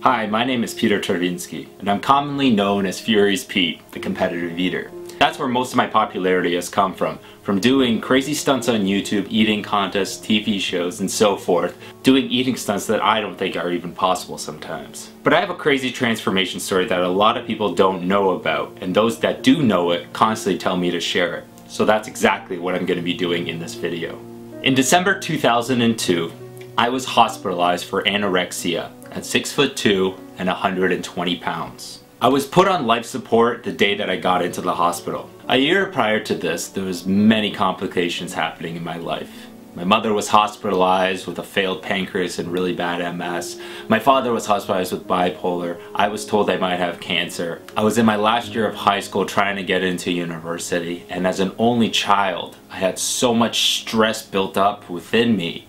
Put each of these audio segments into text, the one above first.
Hi, my name is Peter Czerwiński, and I'm commonly known as Furious Pete, the competitive eater. That's where most of my popularity has come from doing crazy stunts on YouTube, eating contests, TV shows, and so forth, doing eating stunts that I don't think are even possible sometimes. But I have a crazy transformation story that a lot of people don't know about, and those that do know it constantly tell me to share it. So that's exactly what I'm going to be doing in this video. In December 2002, I was hospitalized for anorexia at 6'2" and 120 pounds. I was put on life support the day that I got into the hospital. A year prior to this, there was many complications happening in my life. My mother was hospitalized with a failed pancreas and really bad MS. My father was hospitalized with bipolar. I was told I might have cancer. I was in my last year of high school trying to get into university, and as an only child, I had so much stress built up within me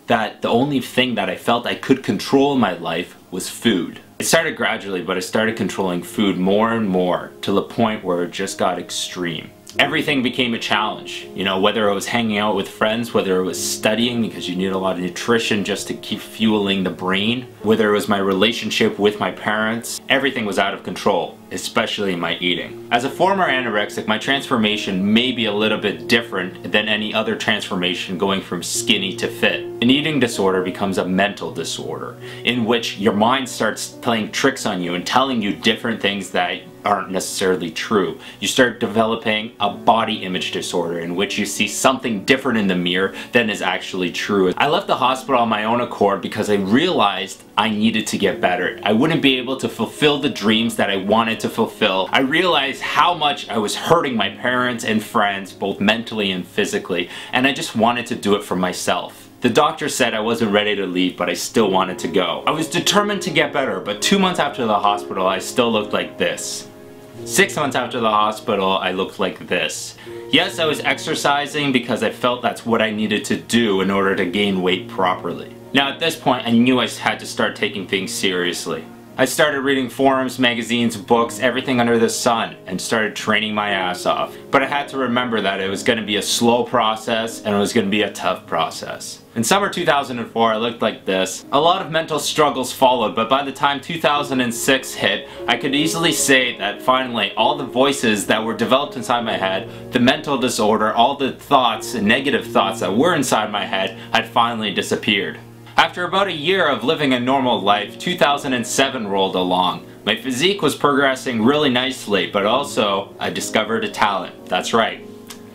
that the only thing that I felt I could control in my life was food. It started gradually, but I started controlling food more and more to the point where it just got extreme. Everything became a challenge, you know, whether it was hanging out with friends, whether it was studying because you need a lot of nutrition just to keep fueling the brain, whether it was my relationship with my parents, everything was out of control, especially my eating. As a former anorexic, my transformation may be a little bit different than any other transformation going from skinny to fit. An eating disorder becomes a mental disorder in which your mind starts playing tricks on you and telling you different things that aren't necessarily true. You start developing a body image disorder in which you see something different in the mirror than is actually true. I left the hospital on my own accord because I realized I needed to get better. I wouldn't be able to fulfill the dreams that I wanted to fulfill. I realized how much I was hurting my parents and friends, both mentally and physically, and I just wanted to do it for myself. The doctor said I wasn't ready to leave, but I still wanted to go. I was determined to get better, but 2 months after the hospital, I still looked like this. 6 months after the hospital, I looked like this. Yes, I was exercising because I felt that's what I needed to do in order to gain weight properly. Now at this point, I knew I had to start taking things seriously. I started reading forums, magazines, books, everything under the sun, and started training my ass off. But I had to remember that it was going to be a slow process and it was going to be a tough process. In summer 2004, I looked like this. A lot of mental struggles followed, but by the time 2006 hit, I could easily say that finally all the voices that were developed inside my head, the mental disorder, all the thoughts and negative thoughts that were inside my head had finally disappeared. After about a year of living a normal life, 2007 rolled along. My physique was progressing really nicely, but also I discovered a talent. That's right,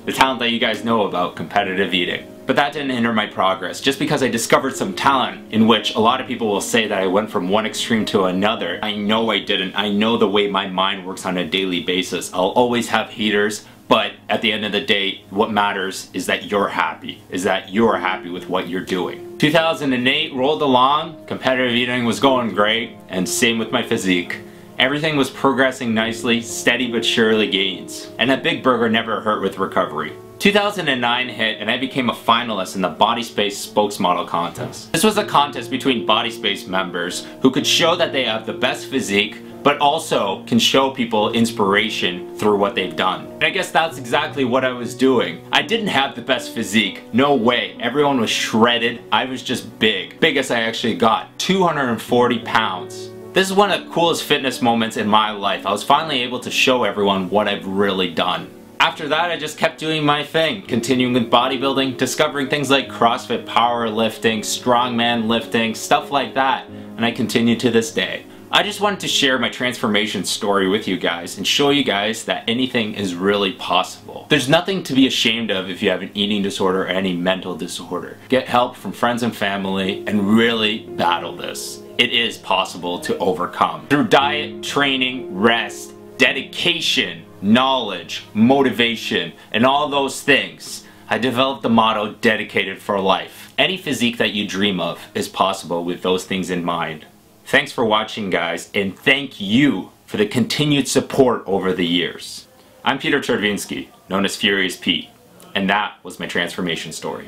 the talent that you guys know about, competitive eating. But that didn't hinder my progress. Just because I discovered some talent in which a lot of people will say that I went from one extreme to another, I know I didn't. I know the way my mind works on a daily basis. I'll always have haters, but at the end of the day, what matters is that you're happy, with what you're doing. 2008 rolled along, competitive eating was going great, and same with my physique. Everything was progressing nicely, steady but surely gains. And a big burger never hurt with recovery. 2009 hit and I became a finalist in the Body Space Spokesmodel contest. This was a contest between Body Space members who could show that they have the best physique, but also can show people inspiration through what they've done. And I guess that's exactly what I was doing. I didn't have the best physique, no way. Everyone was shredded, I was just big. Biggest I actually got, 240 pounds. This is one of the coolest fitness moments in my life. I was finally able to show everyone what I've really done. After that, I just kept doing my thing, continuing with bodybuilding, discovering things like CrossFit, powerlifting, strongman lifting, stuff like that, and I continue to this day. I just wanted to share my transformation story with you guys and show you guys that anything is really possible. There's nothing to be ashamed of if you have an eating disorder or any mental disorder. Get help from friends and family and really battle this. It is possible to overcome. Through diet, training, rest, dedication, knowledge, motivation, and all those things, I developed the motto, dedicated for life. Any physique that you dream of is possible with those things in mind. Thanks for watching, guys, and thank you for the continued support over the years. I'm Peter Czerwiński, known as Furious Pete, and that was my transformation story.